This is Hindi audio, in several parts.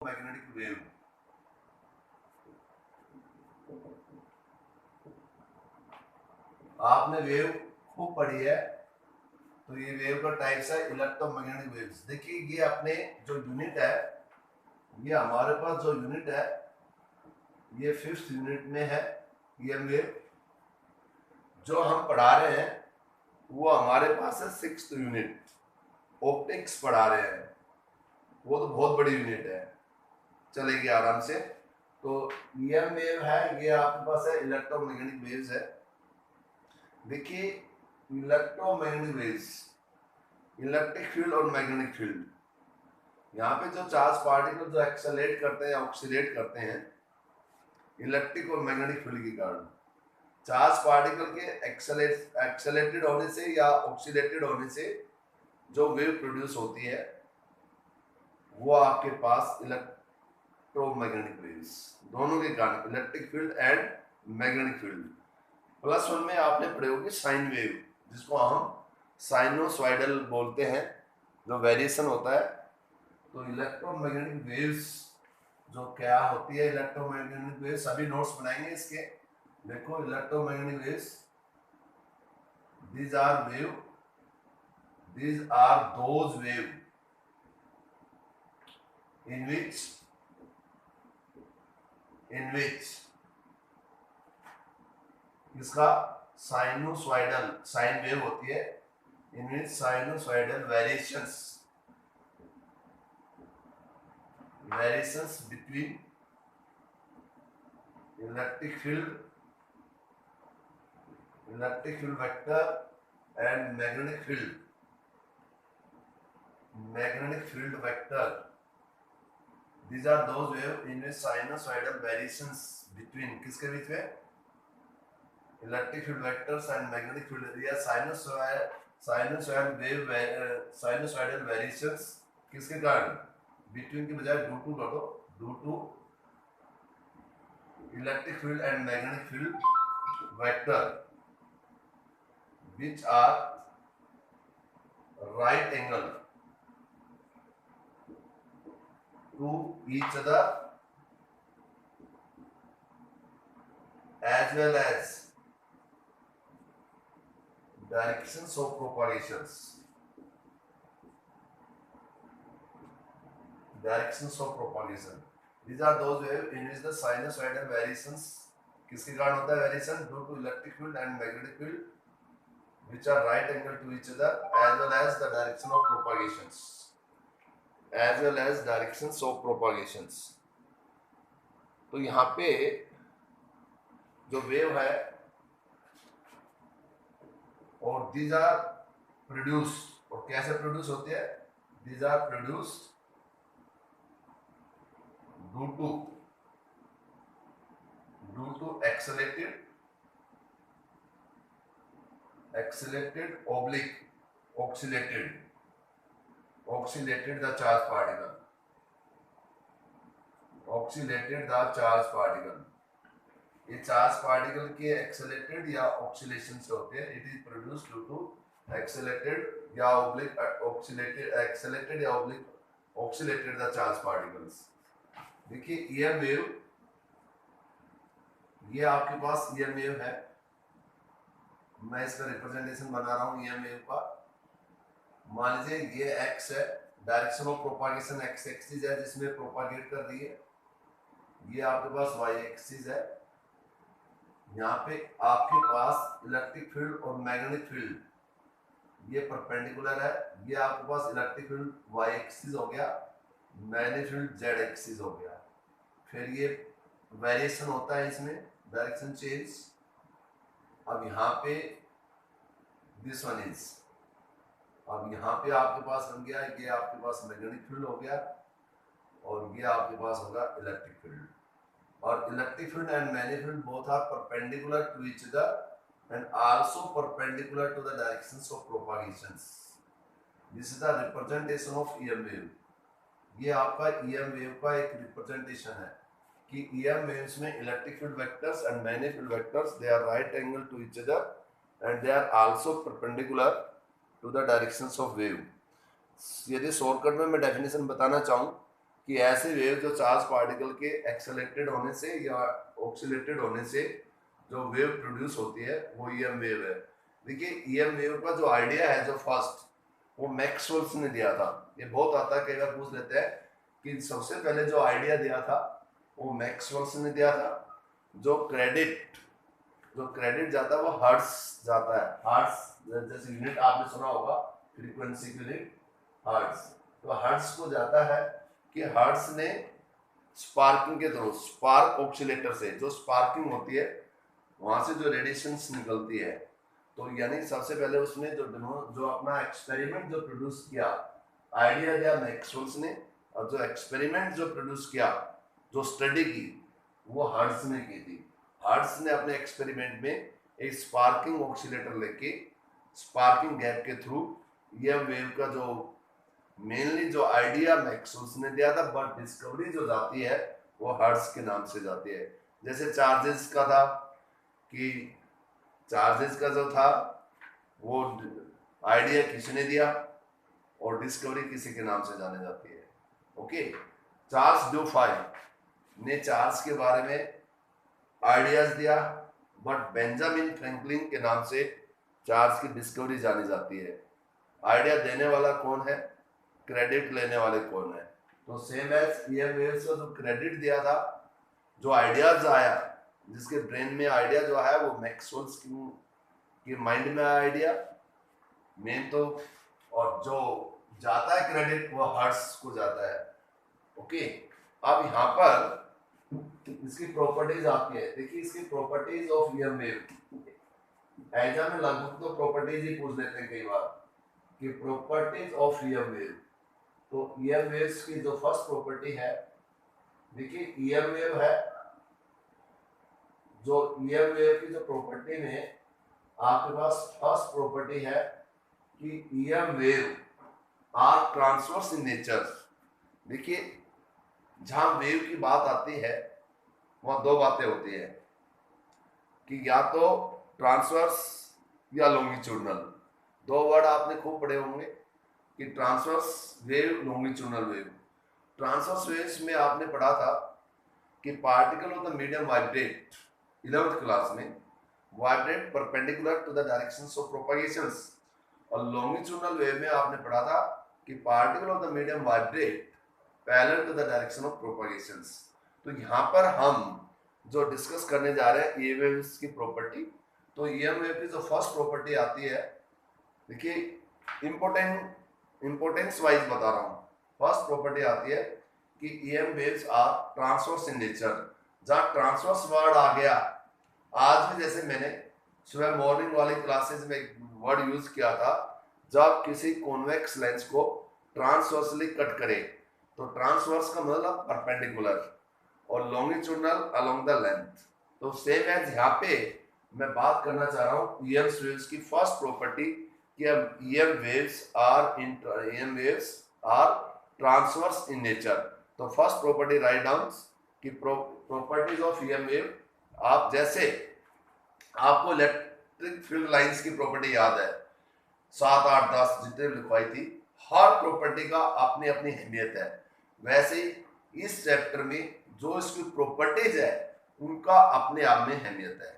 मैग्नेटिक वेव, आपने वेव खूब पढ़ी है, तो ये वेव का टाइप्स है इलेक्ट्रोमैग्नेटिक वेव्स। देखिए ये अपने जो यूनिट है, ये हमारे पास जो यूनिट है ये 5th यूनिट में है। ईएम वेव जो हम पढ़ा रहे हैं वो हमारे पास है 6th यूनिट, ऑप्टिक्स पढ़ा रहे हैं, वो तो बहुत बड़ी यूनिट है, चलेगी आराम से। तो ईएम वेव है, ये आपके पास है इलेक्ट्रोमैग्नेटिक वेव्स है। देखिए इलेक्ट्रोमैग्नेटिक वेव्स, इलेक्ट्रिक फील्ड और मैग्नेटिक फील्ड, यहाँ पे जो चार्ज पार्टिकल जो एक्सेलरेट करते हैं, ऑक्सीलेट करते हैं इलेक्ट्रिक और मैग्नेटिक फील्ड के कारण, चार्ज पार्टिकल के एक्सेलेटेड होने से या ऑक्सीलेटेड होने से जो वेव प्रोड्यूस होती है वो आपके पास इलेक्ट्रोमैग्नेटिक वेव्स, दोनों के कारण electric field and magnetic field. Plus one में आपने पढ़े होगी साइन वेव, जिसको हम साइनोसॉइडल बोलते हैं, जो वेरिएशन होता है। तो इलेक्ट्रोमैग्नेटिक वेव्स जो क्या होती है, इलेक्ट्रोमैग्नेटिक वेव्स सभी नोट्स बनाएंगे इसके। देखो electromagnetic waves, these are wave, these are those wave in which इसका साइनोसॉइडल साइन वेव होती है, in which sinusoidal variations between electric field vector and magnetic field vector, these are those wave in which sinusoidal variations between किसके बीच में, electric field vectors and magnetic field, या साइनोसॉइडल वेरिएशंस किसके कारण, बिटवीन के बजाय ड्यू टू कर दो, due to electric field and magnetic field vector which are right angle to each other as well as directions of propagations. These are those waves in which the sinusoidal variations किसके कारण होता है variation, due to electric field and magnetic field which are right angle to each other as well as the directions of propagations. तो यहाँ पे जो वेव है और these are produced, और कैसे प्रोड्यूस होती है, these are produced due to accelerated oblique oscillated the charge particle, ये चार्ज पार्टिकल के एक्सेलेटेड या ऑक्सीलेशन से होते हैं। It is produced due to accelerated या oblique oscillated the charge particles. देखिए ईएम वेव, ये आपके पास ईएम वेव है, मैं इसका रिप्रेजेंटेशन बना रहा हूँ ईएम वेव का। मान लीजिए ये एक्स है, direction of propagation x axis है जिसमें प्रोपागेट कर रही है, ये आपके पास वाई एक्सिस है, यहाँ पे आपके पास इलेक्ट्रिक फील्ड और मैग्नेटिक फील्ड ये परपेंडिकुलर है, ये आपके पास इलेक्ट्रिक फील्ड वाई एक्सिस हो गया, मैग्नेटिक फील्ड जेड एक्सिस हो गया। फिर ये वेरिएशन होता है इसमें, डायरेक्शन चेंज। अब यहाँ पे दिस वन इज, अब यहाँ पे आपके पास बन गया, ये आपके पास मैग्नेटिक फील्ड हो गया और ये आपके पास होगा इलेक्ट्रिक फील्ड। और electric field and magnetic field both are perpendicular to each other and also perpendicular to the directions of propagations. This is the representation of EM wave. ये आपका ईएम वेव का एक रिप्रेजेंटेशन है कि ईएम वेव्स में electric field vectors and magnetic field vectors they are right angle to each other and they are also perpendicular to the directions of wave. यदि शॉर्टकट में मैं डेफिनेशन बताना चाहूँ कि ऐसे वेव जो चार्ज पार्टिकल के एक्सेलरेटेड होने से या ऑक्सीलेटेड होने से जो वेव प्रोड्यूस होती है वो ईएम वेव है। देखिए ईएम वेव का जो आइडिया है जो फर्स्ट वो मैक्सवेल्स ने दिया था। ये बहुत आता है, कई बार पूछ लेते हैं कि सबसे पहले जो आइडिया दिया था वो मैक्सवेल्स ने दिया था। जो क्रेडिट जाता है वो हर्ट्ज जाता है। हर्ट्ज जैसे यूनिट आपने सुना होगा, फ्रीक्वेंसी की यूनिट हर्ट्ज। तो हर्ट्ज को जाता है कि हर्ट्ज ने स्पार्किंग के थ्रू, स्पार्क ऑक्सीलेटर से जो स्पार्किंग होती है वहां से जो रेडिएशंस निकलती है, तो यानी सबसे पहले उसने जो अपना एक्सपेरिमेंट जो प्रोड्यूस किया, आइडिया दिया मैक्सवेल्स ने, और जो एक्सपेरिमेंट जो प्रोड्यूस किया, जो स्टडी की, वो हर्ट्ज ने की थी। हर्ट्ज ने अपने एक्सपेरिमेंट में एक स्पार्किंग ऑक्सीलेटर लेके स्पार्किंग गैप के थ्रू ये वेव का जो मेनली जो आइडिया मैक्सवेल्स ने दिया था, बट डिस्कवरी जो जाती है वो हर्ट्ज के नाम से जाती है। जैसे चार्जेस का था कि चार्जेस का जो था वो आइडिया किसने दिया और डिस्कवरी किसी के नाम से जानी जाती है। ओके, चार्ल्स ड्यूफाई ने चार्ज के बारे में आइडियाज दिया, बट बेंजामिन फ्रैंकलिन के नाम से चार्ज की डिस्कवरी जानी जाती है। आइडिया देने वाला कौन है, क्रेडिट लेने वाले कौन है? तो सेम एज ईएम वेव्स का जो क्रेडिट दिया था, जो आइडियाज आया, जिसके ब्रेन में आइडिया जो है वो मैक्सवेल्स की माइंड में आइडिया मेन तो, और जो जाता है क्रेडिट वो हर्ट्ज को जाता है। ओके, अब यहाँ पर इसकी प्रॉपर्टीज आती है। देखिए इसकी properties of EM wave, exam में लगभग तो प्रॉपर्टीज ही पूछ लेते हैं कई बार कि प्रॉपर्टीज ऑफ ईएम वेव। तो ईएम वेव्स की जो फर्स्ट प्रॉपर्टी है, देखिए ईएम वेव है, जो ईएम वेव की जो प्रॉपर्टी में आपके पास फर्स्ट प्रॉपर्टी है कि EM wave are transverse in nature. देखिए जहां वेव की बात आती है वहां दो बातें होती है कि या तो ट्रांसवर्स या लॉन्गिट्यूडनल। दो वर्ड आपने खूब पढ़े होंगे कि transverse wave, longitudinal wave. Transverse waves में आपने पढ़ा था कि particle of the medium vibrate 11th class में, vibrate perpendicular to the directions of propagations. और लॉन्गिट्यूडनल वेव में आपने पढ़ा था कि particle of the medium vibrate parallel to the direction of propagations. तो यहाँ पर हम जो डिस्कस करने जा रहे हैं ई वेव्स की प्रॉपर्टी, तो ईएम वेव की जो फर्स्ट प्रॉपर्टी आती है, देखिए इंपोर्टेंस वाइज बता रहा हूँ। फर्स्ट प्रॉपर्टी आती है कि EM waves are transverse in nature. जहाँ ट्रांसवर्स वर्ड आ गया, आज भी जैसे मैंने सुबह मॉर्निंग वाली क्लासेस में एक वर्ड यूज किया था, जब किसी कॉन्वेक्स लेंस को ट्रांसवर्सली कट करे तो ट्रांसवर्स का मतलब परपेंडिकुलर और लॉन्गिट्यूडनल अलोंग द लेंथ। तो सेम एज यहाँ पे मैं बात करना चाह रहा हूँ ईएम वेव्स की फर्स्ट प्रॉपर्टी कि अब EM waves are transverse in nature. तो फर्स्ट प्रॉपर्टी राइट डाउन कि प्रॉपर्टीज ऑफ ईएम वेव, आप जैसे आपको इलेक्ट्रिक फील्ड लाइंस की प्रॉपर्टी याद है, 7 8 10 जितने लिखवाई थी, हर प्रॉपर्टी का अपनी अपनी अहमियत है। वैसे इस चैप्टर में जो इसकी प्रॉपर्टीज है उनका अपने आप में अहमियत है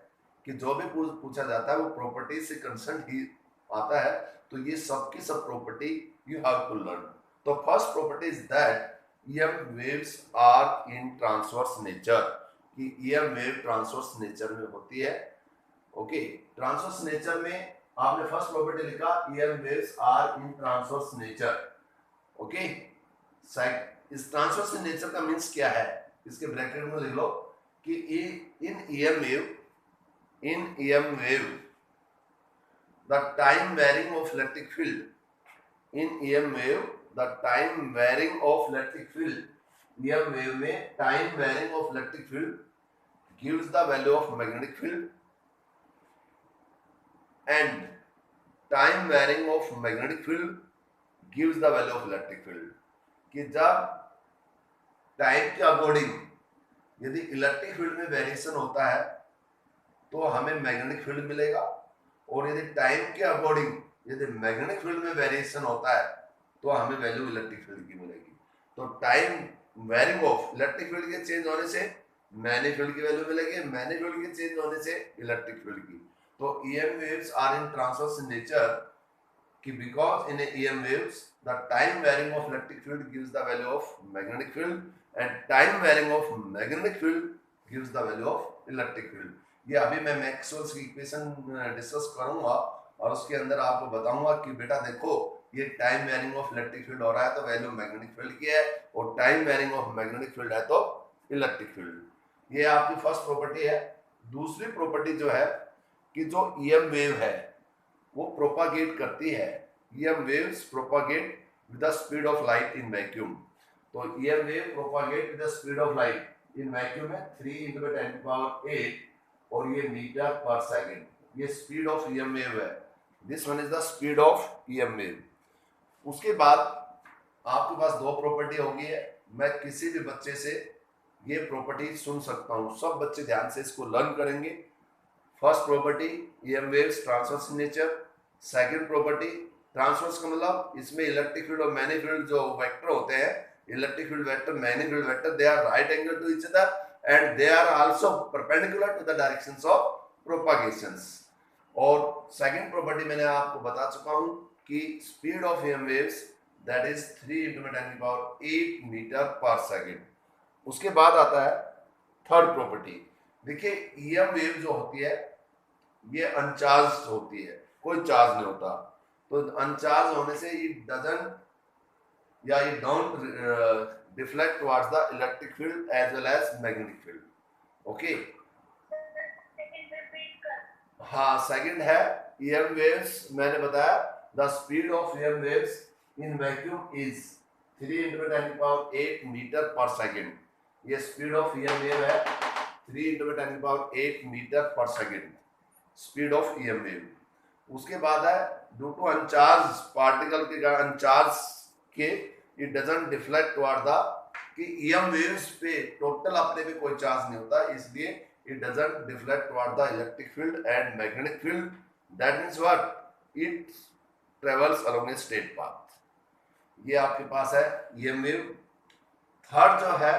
कि जो भी पूछा जाता है वो प्रॉपर्टी से कंसर्न ही आता है। तो ये सब की सब property you have to learn. तो first property is that EM waves are in transverse nature, कि ईएम वेव ट्रांसवर्स नेचर में होती है। ओके, ट्रांसवर्स नेचर में आपने फर्स्ट प्रॉपर्टी लिखा EM waves are in transverse nature. Okay, इस ट्रांसवर्स नेचर का मींस क्या है, इसके ब्रैकेट में लिख लो कि in EM wave the time varying of electric field, in EM wave the time varying of electric field, EM wave में time varying of electric field gives the value of magnetic field and time varying of magnetic field gives the value of electric field। कि जब टाइम के अकॉर्डिंग यदि इलेक्ट्रिक फील्ड में वेरिएशन होता है तो हमें मैग्नेटिक फील्ड मिलेगा, और यदि टाइम के अकॉर्डिंग यदि मैग्नेटिक फील्ड में वेरिएशन होता है तो हमें वैल्यू इलेक्ट्रिक फील्ड की मिलेगी। तो time varying of electric field के चेंज होने से मैग्नेटिक फील्ड की वैल्यू मिलेगी, मैग्नेटिक फील्ड के चेंज होने से इलेक्ट्रिक फील्ड की। तो EM waves are in transverse in nature कि because in a EM waves the time varying of electric field gives the value of magnetic field and time varying of magnetic field gives the value of electric field। ये अभी मैं मैक्सवेल्स की इक्वेशन डिस्कस करूंगा और उसके अंदर आपको बताऊंगा कि बेटा देखो ये time varying of electric field हो रहा है तो वैल्यू मैग्नेटिक फील्ड की है, और time varying of magnetic field है तो इलेक्ट्रिक फील्ड। ये आपकी फर्स्ट प्रॉपर्टी है। दूसरी प्रॉपर्टी जो है कि जो ईएम वेव है वो प्रोपागेट करती है, EM waves propagate with the speed of light in vacuum। तो EM wave propagate with the speed of light in vacuum है 3 × 10⁸ और ये मीटर पर सेकंड, ये स्पीड ऑफ EM wave है। This one is the speed of EM wave। उसके बाद आपके पास दो प्रॉपर्टी होगी है। मैं किसी भी बच्चे से ये प्रॉपर्टी सुन सकता हूँ, सब बच्चे ध्यान से इसको लर्न करेंगे। First property EM waves transverse in nature. Second property transverse का मतलब इसमें इलेक्ट्रिक फील्ड और मैग्नेटिक फील्ड जो वेक्टर होते हैं, electric field vector magnetic field vector, they are right angle to each other and they are also perpendicular to the directions of propagations. और सेकंड प्रॉपर्टी मैंने आपको बता चुका हूं कि speed of EM waves that is 3 × 10⁸ metre per second. उसके बाद आता है थर्ड प्रॉपर्टी। देखिए EM वेव जो होती है ये अनचार्ज होती है, कोई चार्ज नहीं होता। तो अनचार्ज होने से ये डजंट या ये don't deflect towards the electric field as well as magnetic field. Okay, हाँ सेकंड है EM वेव्स। मैंने बताया the speed of EM waves in vacuum is 3 × 10⁸ metre per second. ये स्पीड ऑफ EM वेव है 3 × 10⁸ metre per second, speed of EM wave. उसके बाद है ड्यू टू अनचार्ज पार्टिकल के अनचार्ज के it doesn't deflect toward the कि EM वेव्स पे टोटल अपने पे कोई चार्ज नहीं होता, इसलिए it doesn't deflect toward the electric field and magnetic field. That means what, it travels along a straight path. ये आपके पास है EM वेव। थर्ड जो है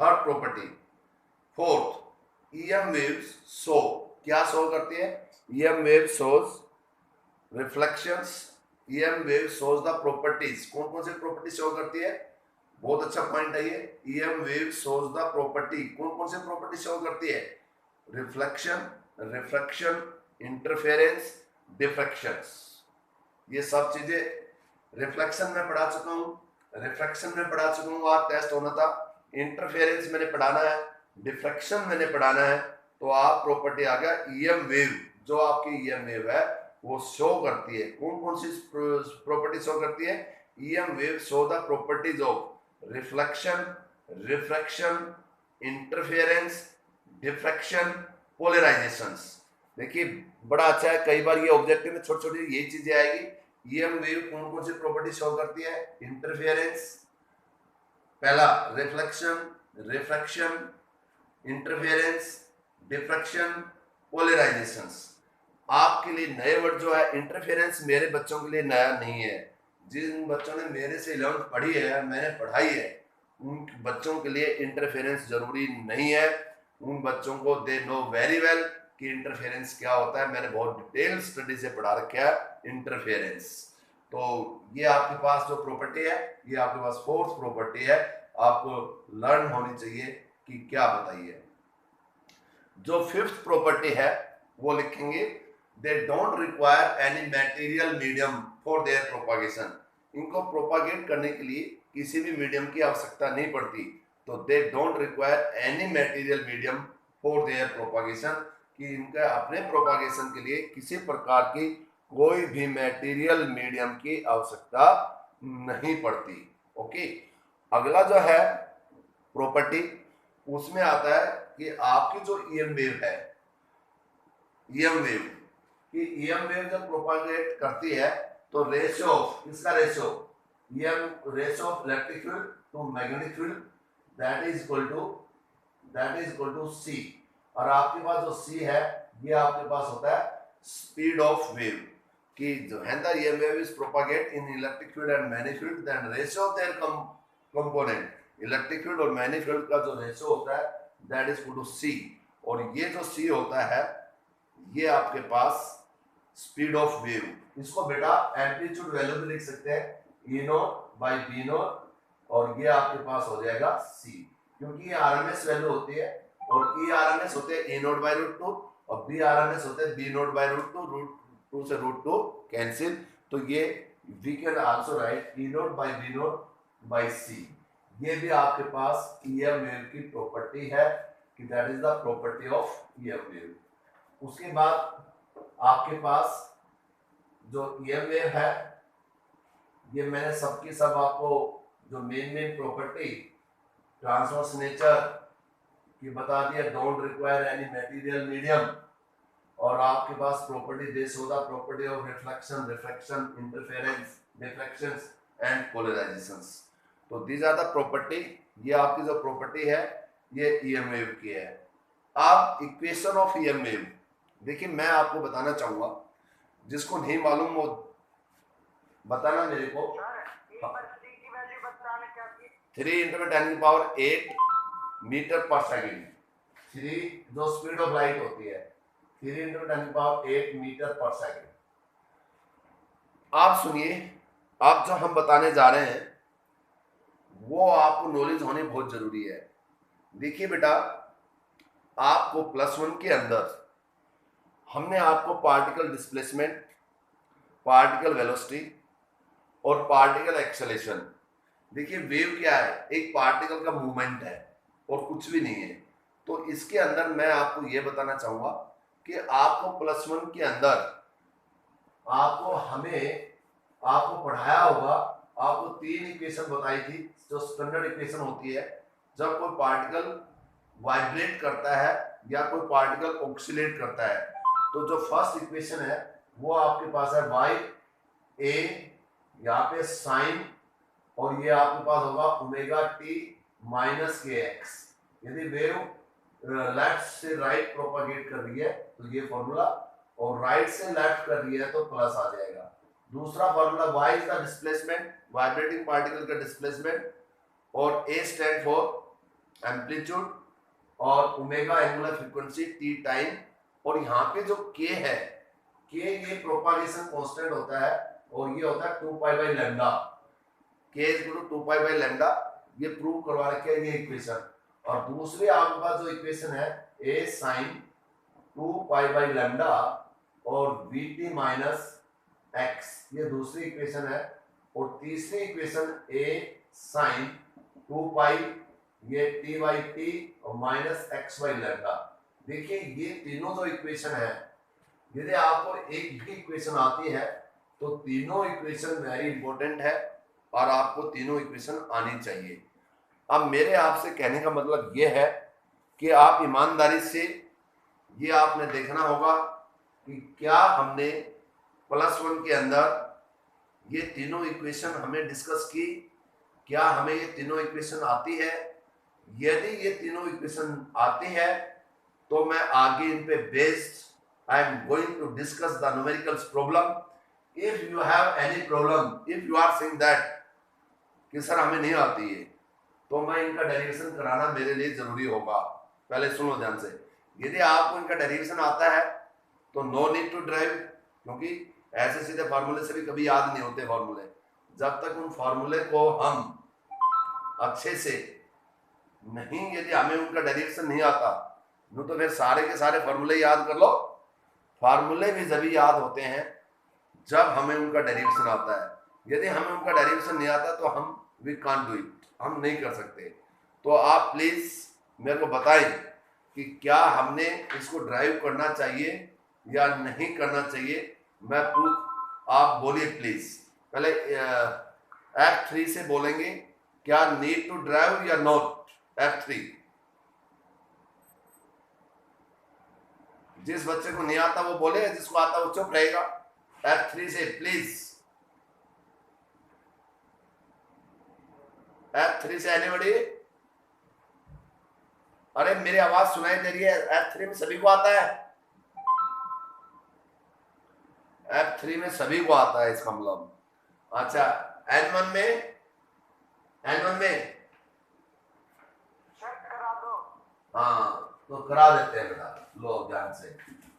third property fourth, EM waves show, क्या शो करती है? EM wave shows reflections, EM wave shows the properties। कौन कौन से प्रॉपर्टी शो करती है? बहुत अच्छा पॉइंट है ये। EM wave shows the property, कौन कौन से प्रॉपर्टी शो करती है? Reflection, refraction, interference, diffractions. ये सब चीजें रिफ्लेक्शन में पढ़ा चुका हूँ, रिफ्रैक्शन में पढ़ा चुका हूँ, आज टेस्ट होना था। इंटरफेरेंस मैंने पढ़ाना है, डिफ्रैक्शन मैंने पढ़ाना है। तो आप प्रॉपर्टी आ गया EM वेव, जो आपकी EM वेव है वो शो करती है। कौन कौन सी प्रॉपर्टी शो करती है? EM wave show the properties of reflection, refraction, interference, diffraction, polarisations. देखिए बड़ा अच्छा है, कई बार ये ऑब्जेक्टिव में छोटी छोटी ये चीजें आएगी। EM वेव कौन कौन सी प्रॉपर्टी शो करती है? इंटरफेरेंस, पहला रिफ्लेक्शन, रिफ्रैक्शन, इंटरफेरेंस, डिफ्रैक्शन, पोलराइजेशंस। आपके लिए नए वर्ड जो है इंटरफेरेंस, मेरे बच्चों के लिए नया नहीं है। जिन बच्चों ने मेरे से 11th पढ़ी है, मैंने पढ़ाई है, उन बच्चों के लिए इंटरफेरेंस जरूरी नहीं है। उन बच्चों को दे नो वेरी वेल कि इंटरफेरेंस क्या होता है। मैंने बहुत डिटेल स्टडी से पढ़ा रखा है इंटरफेरेंस। तो ये आपके पास जो प्रॉपर्टी है, ये आपके पास फोर्थ प्रॉपर्टी है, आपको लर्न होनी चाहिए कि क्या बताइए। जो फिफ्थ प्रॉपर्टी है वो लिखेंगे, they don't require any material medium for their propagation. इनको प्रोपागेट करने के लिए किसी भी मीडियम की आवश्यकता नहीं पड़ती। तो they don't require any material medium for their propagation, कि इनका अपने प्रोपागेशन के लिए किसी प्रकार की कोई भी मटेरियल मीडियम की आवश्यकता नहीं पड़ती। ओके, अगला जो है प्रॉपर्टी, उसमें आता है कि आपकी जो EM वेव है, EM वेव कि EM वेव जब प्रोपागेट करती है तो रेशियो ऑफ, इसका ratio EM ratio of electric field to magnetic field that is equal to C। और आपके पास जो C है ये आपके पास होता है स्पीड ऑफ वेव, कि जो है EM wave is propagate in electric field and magnetic field, then ratio of their component electric field और मैग्नेटिक फील्ड का जो रेशियो होता है दैट इज इक्वल टू सी। और ये जो सी होता है ये आपके पास स्पीड ऑफ वेव, इसको बेटा एम्पलीट्यूड वैल्यू भी लिख सकते हैं E naught by B naught, और ये आपके पास हो जाएगा सी, क्योंकि ये आरएमएस वैल्यू होती है और ई आरएमएस होते हैं E naught by root two और बी आरएमएस होते हैं B naught by root two से रूट टू कैंसिल। तो ये we can also write E naught by B naught by C. ये भी आपके पास ईएम वेव की प्रॉपर्टी है कि that is the property of EM wave. उसके बाद आपके पास जो ईएम वेव है ये मैंने सबकी सब आपको जो मेन प्रॉपर्टी ट्रांसवर्स नेचर की बता दिया, don't require any material medium, और आपके पास प्रॉपर्टी दिस होगा property of reflection, refraction, interference, diffractions and polarisations. तो दीज आर द प्रॉपर्टी, ये आपकी जो प्रॉपर्टी है ये ईएम वेव की है। अब इक्वेशन ऑफ ईएम वेव देखिए मैं आपको बताना चाहूंगा, जिसको नहीं मालूम वो बताना मेरे को। 3 इंटू में 10 की पावर 8 मीटर पर सेकेंड, 3 जो स्पीड ऑफ लाइट होती है 3 इंटू 10 की पावर 8 मीटर पर सेकेंड। आप सुनिए, आप जो हम बताने जा रहे हैं वो आपको नॉलेज होनी बहुत जरूरी है। देखिए बेटा, आपको +1 के अंदर हमने आपको पार्टिकल डिस्प्लेसमेंट, पार्टिकल वेलोसिटी और पार्टिकल एक्सेलेरेशन, देखिए वेव क्या है, एक पार्टिकल का मूवमेंट है और कुछ भी नहीं है। तो इसके अंदर मैं आपको यह बताना चाहूंगा कि आपको +1 के अंदर आपको पढ़ाया होगा, आपको 3 इक्वेशन बताई थी जो स्टैंडर्ड इक्वेशन होती है जब कोई पार्टिकल वाइब्रेट करता है या कोई पार्टिकल ऑक्सीलेट करता है। तो जो फर्स्ट इक्वेशन है वो आपके पास है वाई ए, यहाँ पे साइन, और ये आपके पास होगा ओमेगा टी माइनस के एक्स। यदि वेव लेफ्ट से राइट प्रोपागेट कर रही है तो ये फॉर्मूला, और राइट से लेफ्ट कर रही है तो प्लस आ जाएगा। दूसरा formula y is the displacement, vibrating particle का डिस्प्लेसमेंट, और a स्टैंड फॉर एम्पलीट्यूड, और omega angular frequency, t time, और यहाँ पे जो k है, k ये प्रोपागेशन कांस्टेंट होता है और ये होता है 2 pi by lambda, k is equal to 2 pi by lambda. ये प्रूव करवा रखे है ये इक्वेशन। और दूसरी आपके पास जो इक्वेशन है a sin 2 pi by lambda और vt माइनस x, ये दूसरी इक्वेशन है। और तीसरी इक्वेशन a sin 2 पाई, ये t बाई t और माइनस x बाई लैम्डा। देखिए ये तीनों जो इक्वेशन है, यदि आपको एक भी इक्वेशन आती है तो तीनों इक्वेशन वेरी इंपॉर्टेंट है और आपको तीनों इक्वेशन आनी चाहिए। अब मेरे आपसे कहने का मतलब ये है कि आप ईमानदारी से ये आपने देखना होगा कि क्या हमने +1 के अंदर ये तीनों इक्वेशन हमें डिस्कस की, क्या हमें ये तीनों इक्वेशन आती है। यदि ये तीनों इक्वेशन आती है तो मैं आगे इन पे based I am going to discuss the numericals problem. If you have any problem, if you are saying that कि सर हमें नहीं आती है, तो मैं इनका डेरिवेशन कराना मेरे लिए जरूरी होगा। पहले सुनो ध्यान से, यदि आपको इनका डेरिवेशन आता है तो नो नीड टू ड्राइव, क्योंकि ऐसे सीधे फार्मूले से भी कभी याद नहीं होते फार्मूले। जब तक उन फार्मूले को हम अच्छे से नहीं, यदि हमें उनका डेरिवेशन नहीं आता तो फिर सारे के सारे फार्मूले याद कर लो। फार्मूले भी जब याद होते हैं जब हमें उनका डेरिवेशन आता है। यदि हमें उनका डेरिवेशन नहीं आता तो हम वी कांट डू इट, हम नहीं कर सकते। तो आप प्लीज मेरे को बताएं कि क्या हमने इसको ड्राइव करना चाहिए या नहीं करना चाहिए। मैं आप बोलिए प्लीज। पहले F3 से बोलेंगे, क्या नीड टू ड्राइव या नॉट। F3 जिस बच्चे को नहीं आता वो बोले, जिसको आता वो चुप रहेगा। F3 से प्लीज, F3 से एनीबॉडी। अरे मेरी आवाज सुनाई दे रही है? F3 में सभी को आता है, F3 में सभी को आता है इसका मतलब। अच्छा N1 में तो करा देते हैं बेटा, लो ध्यान से।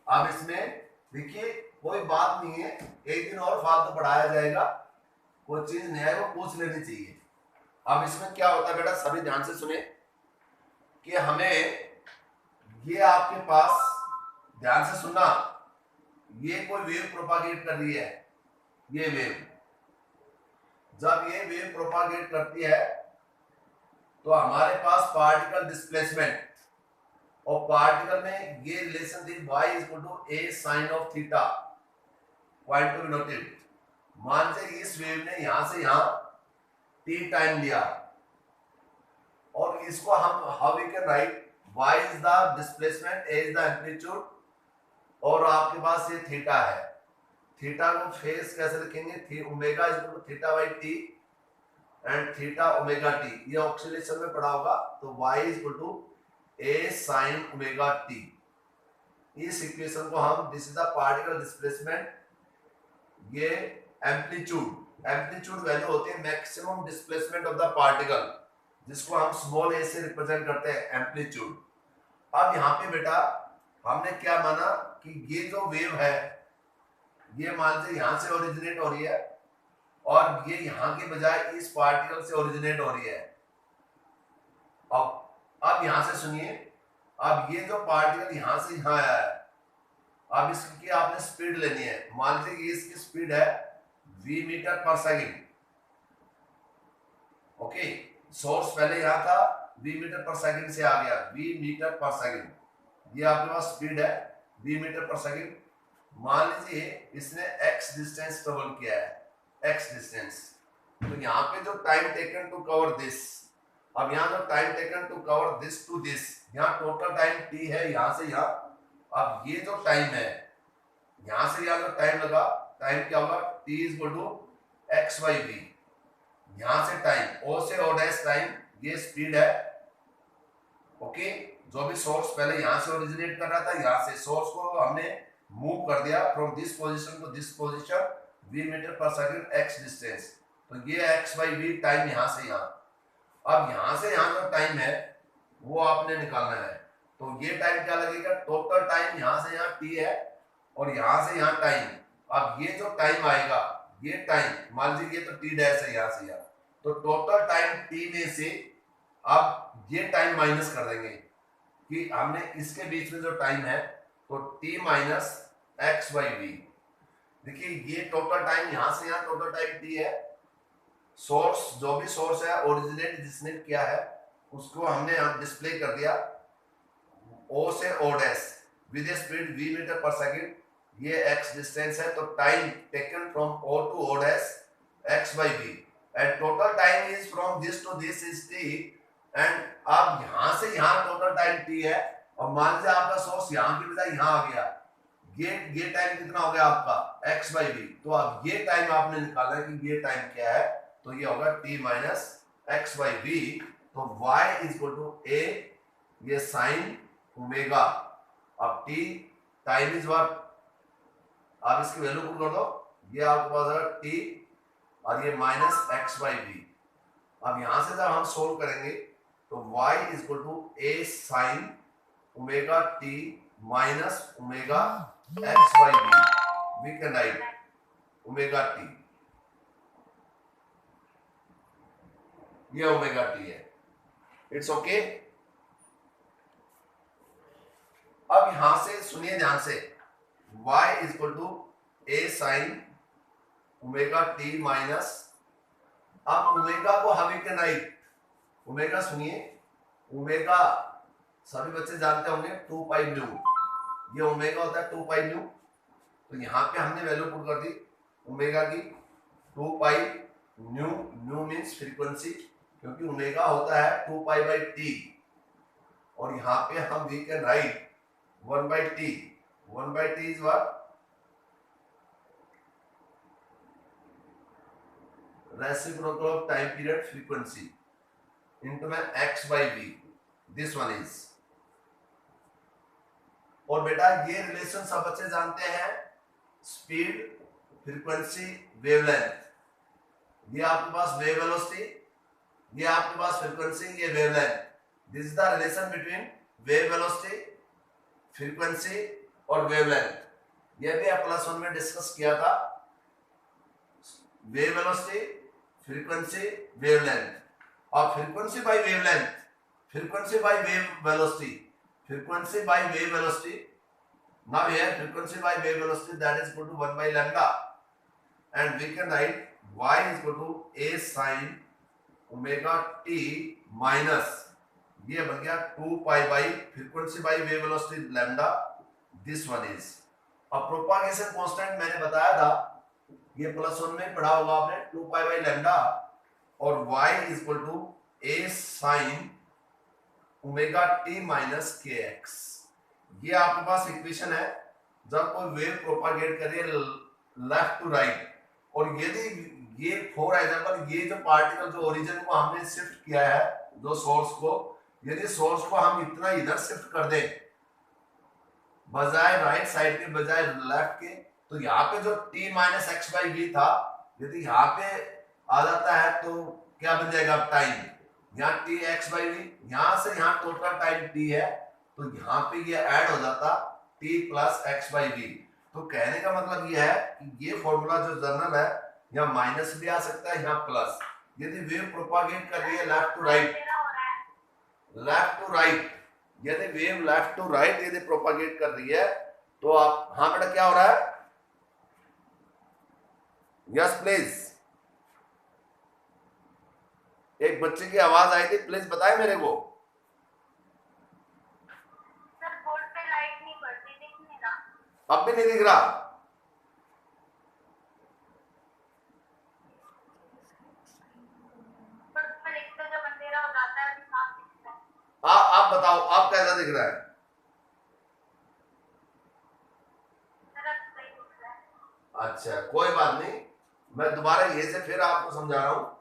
अब इसमें देखिए कोई बात नहीं है, एक दिन और फालतू पढ़ाया जाएगा, कोई चीज नहीं है वो पूछ लेनी चाहिए। अब इसमें क्या होता है बेटा, सभी ध्यान से सुने कि हमें ये आपके पास, ध्यान से सुनना, ये कोई वेव प्रोपागेट कर रही है, ये वेव जब ये वेव प्रोपागेट करती है तो हमारे पास पार्टिकल डिस्प्लेसमेंट, और पार्टिकल में ये रिलेशन थी y equal to a sine of theta, point to be noted. मान से इस वेव ने यहां से यहां t टाइम लिया, और इसको हम how we can write y is the displacement, a is the amplitude, और आपके पास ये थीटा है। थीटा को फेस कैसे लिखेंगे, omega is equal to theta by T and theta omega T, ये ऑक्सीलेशन में पढ़ा होगा। तो y is equal to a sin omega t। इस इक्वेशन को हम, this is the particle displacement, ये एम्पलीट्यूड, एम्पलीट्यूड वैल्यू होती है maximum displacement of the particle, जिसको हम स्मॉल a से रिप्रेजेंट करते हैं, एम्पलीट्यूड। अब यहाँ पे बेटा हमने क्या माना कि ये जो वेव है ये मान से यहां से ओरिजिनेट हो रही है, और ये यहाँ के बजाय इस पार्टिकल से ओरिजिनेट हो रही है। अब यहां से सुनिए, अब ये जो पार्टिकल यहां से यहां आया है, अब इसकी आपने स्पीड लेनी है। मान लीजिए इसकी स्पीड है v metre per second, okay. Source पहले यहां था, v मीटर पर सेकंड से आ गया v मीटर पर सेकंड, ये आपके पास स्पीड है v मीटर पर सेकंड। मान लीजिए इसने x डिस्टेंस ट्रेवल किया है, x डिस्टेंस, तो यहाँ पे जो time taken to cover this, अब यहाँ जो time taken to cover this to this, यहाँ टोटल टाइम t है यहां से यहाँ। अब ये जो टाइम है यहां से यहाँ जो टाइम लगा, टाइम क्या होगा, t is equal to x by v, यहां से टाइम o से o डैश टाइम, ये स्पीड है, ओके। जो भी सोर्स पहले यहां से ओरिजिनेट कर रहा था, यहां से सोर्स को हमने मूव कर दिया from this position to this position, v metre per second x distance, तो ये x बाई v टाइम यहां से यहां। अब यहां से यहां जो टाइम है वो आपने निकालना है, तो ये टाइम क्या लगेगा, टोटल टाइम यहां से यहां t है, और यहां से यहां टाइम। अब ये जो टाइम आएगा, ये टाइम मान लीजिए ये तो t डैश है यहां से यहां, तो टोटल टाइम t में से अब ये टाइम माइनस कर देंगे कि हमने इसके बीच में जो टाइम है, तो t minus x by v. देखिए ये टोटल टाइम यहां से यहां टोटल टाइम t है, सोर्स जो भी सोर्स है ओरिजिनेट जिसने किया है उसको हमने डिस्प्ले कर दिया o से o dash with speed v metre per second, ये x डिस्टेंस है, तो time taken from o to o dash x by v, and total time is from this to this is t, and अब यहां से यहां टोटल टाइम t है, और मान लीजिए आपका सोर्स यहां की बजाय यहां आ गया, ये टाइम कितना हो गया आपका x बाई v, तो अब ये टाइम आपने निकालना है कि ये टाइम क्या है, तो ये होगा t minus x by v, तो y is equal to a, ये साइन ओमेगा, अब t टाइम इज व्हाट, आप इसकी वैल्यू पुट कर दो, ये आपके पास है t और ये माइनस एक्स बाई वी। अब यहां से जब हम सोल्व करेंगे तो y is equal to a sine omega t minus omega x by v, we can write omega t, ये ओमेगा टी है, इट्स ओके। अब यहां से सुनिए ध्यान से, y is equal to a sine omega t minus, अब ओमेगा को हम कैन राइट, ओमेगा सुनिए, ओमेगा सभी बच्चे जानते होंगे 2 पाई न्यू, ये ओमेगा होता है 2 पाई न्यू, तो यहाँ पे हमने वैल्यू पुट कर दी ओमेगा की 2 pi new, new means frequency, क्योंकि ओमेगा होता है 2 पाई बाई टी, और यहाँ पे हम we can write 1 by t, 1 by t is what, reciprocal of time period frequency into में x by v, this one is. और बेटा ये रिलेशन सब बच्चे जानते हैं, स्पीड फ्रीक्वेंसी वेवलेंथ, ये आपके पास वेव वेलोसिटी, ये आपके पास फ्रीक्वेंसी, ये wavelength, this is the relation between wave velocity, frequency और वेवलेंथ, ये भी +1 में डिस्कस किया था। वेव वेलोसिटी, फ्रीक्वेंसी, वेवलेंथ, और frequency by wavelength, frequency by wave velocity, frequency by wave velocity. Now here frequency by wave velocity, that is equal to 1 by lambda, and we can write y is equal to a sin omega t minus, ये बन गया 2 pi by frequency by wave velocity lambda, this one is। अब प्रोपागेशन कांस्टेंट मैंने बताया था, ये +1 में पढ़ा होगा आपने, 2 pi by lambda, और y is equal to a sin omega t minus के एक्स। ये आपके पास इक्वेशन है जब कोई वेव प्रोपागेट कर रही है लेफ्ट टू राइट, और यदि ये फॉर एग्जांपल ये जो पार्टिकल जो ओरिजिन को हमने शिफ्ट किया है, जो सोर्स को, यदि सोर्स को हम इतना इधर शिफ्ट कर दें बजाय राइट साइड के बजाय लेफ्ट के, तो यहाँ पे जो t minus x by v था, यदि यहाँ पे आ जाता है तो क्या बन जाएगा टाइम, यहाँ टी एक्स बाई वी, यहाँ से यहाँ टोटल टाइम टी है, तो यहाँ पे ये ऐड हो जाता t plus x by v. तो कहने का मतलब ये है कि ये फॉर्मूला जो जनरल है, यहाँ माइनस भी आ सकता है, यहाँ प्लस। यदि वेव प्रोपागेट कर रही है left to right, left to right, यदि वेव लेफ्ट टू राइट यदि प्रोपागेट कर रही है, तो आप, हाँ बेटा क्या हो रहा है, यस प्लीज, एक बच्चे की आवाज आई थी, प्लीज बताए मेरे को। सर बोर्ड पे लाइट नहीं बढ़ती, दिख नहीं रहा। अब भी नहीं दिख रहा? बोर्ड पे लिखते जब अंधेरा हो जाता है तो साफ दिखता है। आप बताओ, आप कैसा दिख रहा है? सर अब सही दिख रहा है। अच्छा कोई बात नहीं, मैं दोबारा ये से फिर आपको समझा रहा हूँ।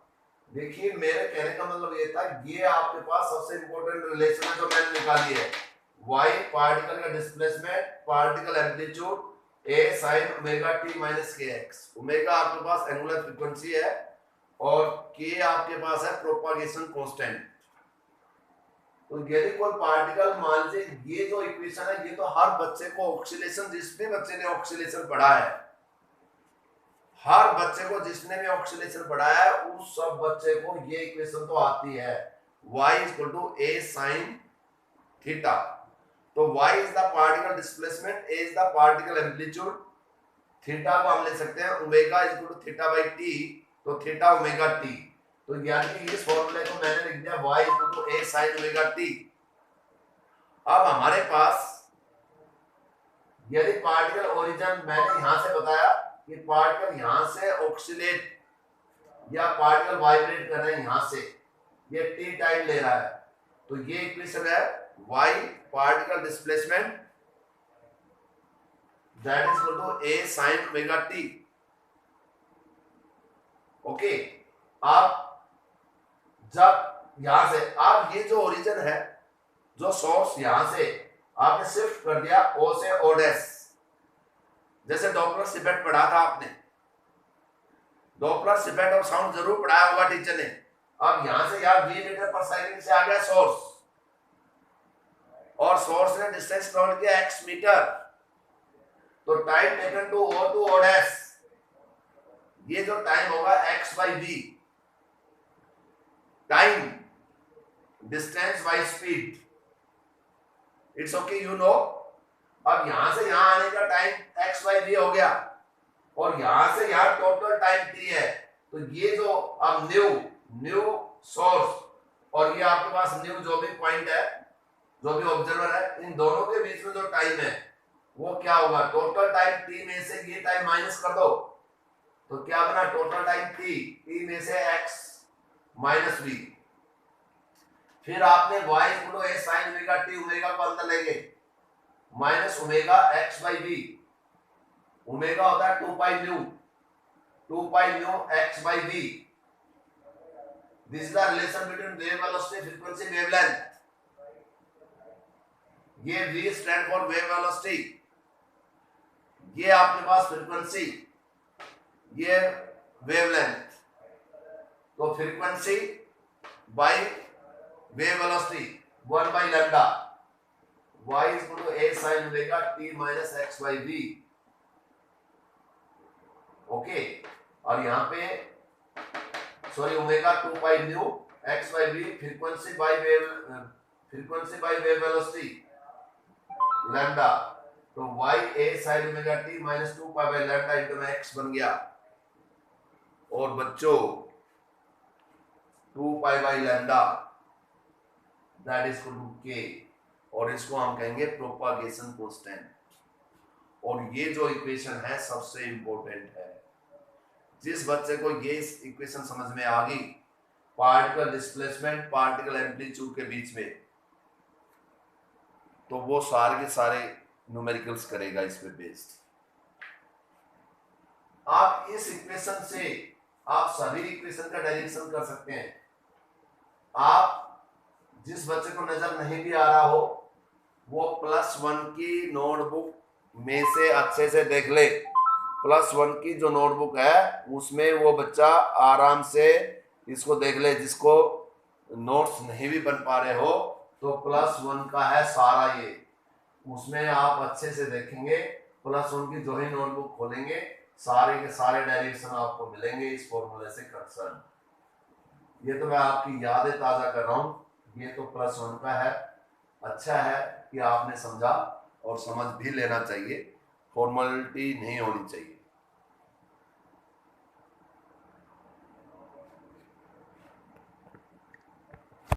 देखिए मेरे कहने का मतलब ये था, ये आपके पास सबसे इंपॉर्टेंट रिलेशन है जो मैंने निकाली है, y पार्टिकल का displacement, particle amplitude, a sin omega t minus के एक्स। ओमेगा आपके पास एंगुलर फ्रीक्वेंसी है और k आपके पास है प्रोपागेशन कांस्टेंट। तो यदि कोई पार्टिकल, मान लीजिए ये जो इक्वेशन है, ये तो हर बच्चे को ऑक्सीलेशन, जिस भी बच्चे ने ऑक्सीलेशन पढ़ा है, हर बच्चे को जिसने भी ऑक्सीलेशन पढ़ा है, उस सब बच्चे को ये इक्वेशन तो आती है, y equal to a sin theta. तो y is the particle displacement, a is the particle amplitude, theta को हम ले सकते हैं omega is equal to theta by t, तो थीटा ओमेगा t। तो यानी कि इस फॉर्मूले को मैंने लिख दिया y equal to a sin omega t। अब हमारे पास यदि पार्टिकल ओरिजिन, मैंने यहां से बताया कि पार्टिकल यहां से ऑक्सीलेट या पार्टिकल वाइब्रेट कर रहे हैं यहां से, ये t टाइम ले रहा है, तो ये इक्वेशन है y particle displacement that is equal to a sin omega t। Okay, आप जब यहां से, आप ये जो ओरिजिन है, जो सोर्स यहां से आपने शिफ्ट कर दिया o से o डैश, जैसे डॉपलर सिपेट पढ़ा था आपने, डॉपलर सिपेट और साउंड जरूर पढ़ाया होगा टीचर ने। अब यहां से यार v मीटर पर सेकंड से आ गया सोर्स, और सोर्स ने डिस्टेंस ट्रैवल किया x मीटर, तो time taken to o dash, ये जो टाइम होगा x by v, time distance by speed, it's okay you know. अब यहां से यहां आने का टाइम x बाई v हो गया, और यहां से यहां टोटल टाइम t है, तो ये जो अब न्यू सोर्स और ये आपके पास न्यू जो भी पॉइंट है, जो भी ऑब्जर्वर है, इन दोनों के बीच में जो टाइम है वो क्या होगा, टोटल टाइम t में से ये टाइम माइनस कर दो, तो क्या बना, टोटल टाइम t में से x माइनस v। फिर आपने y equal to a sin omega t, omega को अंदर लेंगे, minus omega x by v, omega होता है 2 pi nu x by v। This is the relation between wave velocity, frequency, wavelength. ये v stand for wave velocity, ये आपके पास फ्रीक्वेंसी, ये वेवलेंथ। तो frequency by wave velocity 1 by lambda, y is equal to a sin omega t minus x by v। Okay, और यहाँ पे sorry omega 2 pi nu x by v frequency by wave velocity lambda, तो y a sin omega t minus 2 pi by lambda into में x बन गया। और बच्चों 2 pi by lambda that is equal to k, और इसको हम कहेंगे प्रोपागेशन कांस्टेंट। और ये जो इक्वेशन है सबसे इंपॉर्टेंट है। जिस बच्चे को ये इक्वेशन समझ में आ गई, पार्टिकल डिस्प्लेसमेंट पार्टिकल एम्पलीट्यूड के बीच में, तो वो सारे के सारे न्यूमेरिकल्स करेगा इस पे बेस्ड। आप इस इक्वेशन से आप सभी इक्वेशन का डायरेक्शन कर सकते हैं। आप जिस बच्चे को नजर नहीं भी आ रहा हो वो +1 की नोटबुक में से अच्छे से देख ले। +1 की जो नोटबुक है उसमें वो बच्चा आराम से इसको देख ले। जिसको नोट्स नहीं भी बन पा रहे हो तो +1 का है सारा ये, उसमें आप अच्छे से देखेंगे। +1 की जो ही नोटबुक खोलेंगे सारे के सारे डायरेक्शन आपको मिलेंगे इस फॉर्मूले से कंसर्न। ये तो मैं आपकी यादें ताज़ा कर रहा हूँ। ये तो +1 का है। अच्छा है कि आपने समझा, और समझ भी लेना चाहिए, फॉर्मेलिटी नहीं होनी चाहिए।